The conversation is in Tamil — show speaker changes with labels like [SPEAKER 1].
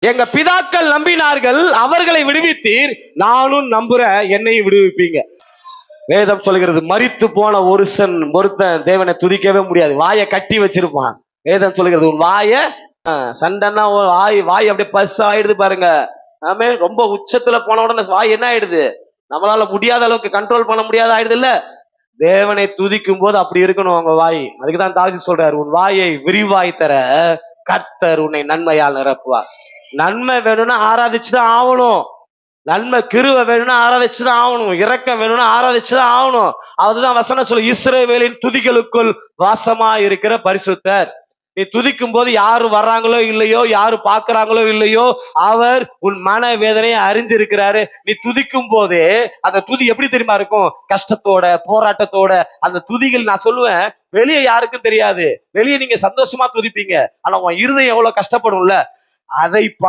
[SPEAKER 1] எங்க பிதாக்கள் நம்பினார்கள், அவர்களை விடுவித்தீர், நானும் நம்புறேன், என்னையும் விடுவிப்பீங்க. வேதம் சொல்கிறது, மரித்து போன ஒருத்தன் தேவனை துதிக்கவே முடியாது, வாயை கட்டி வச்சிருப்பான். வேதம் சொல்கிறது, உன் வாய சண்டைன்னா வாய் அப்படியே பஸ் ஆயிடுது பாருங்க. ஆமே, ரொம்ப உச்சத்துல போன உடனே வாய் என்ன ஆயிடுது, நம்மளால முடியாத அளவுக்கு கண்ட்ரோல் பண்ண முடியாத ஆயிடுது இல்ல. தேவனை துதிக்கும் போது அப்படி இருக்கணும் உங்க வாய். அதுக்குதான் தாவீது சொல்றாரு, உன் வாயை விரிவாய் தர கர்த்தர் உன்னை நன்மையால் நிரப்புவார். நன்மை வேணும்னா ஆராதிச்சுதான் ஆகணும். நன்மை கிருபை வேணும்னா ஆராதிச்சுதான் ஆகணும். இரக்கம் வேணும்னா ஆராதிச்சுதான் ஆகணும். அதுதான் வசனம் சொல்லு, இஸ்ரவேலின் துதிகளுக்குள் வாசமா இருக்கிற பரிசுத்தர். நீ துதிக்கும் போது யாரு வர்றாங்களோ இல்லையோ, யாரு பாக்குறாங்களோ இல்லையோ, அவர் உன் மன வேதனையை அறிஞ்சிருக்கிறாரு. நீ துதிக்கும் போதே அந்த துதி எப்படி தெரியுமா இருக்கும், கஷ்டத்தோட போராட்டத்தோட. அந்த துதிகள் நான் சொல்லுவேன், வெளியே யாருக்கும் தெரியாது. வெளியே நீங்க சந்தோஷமா துதிப்பீங்க, ஆனா உன் இருதயம் எவ்வளவு கஷ்டப்படும்ல, அதை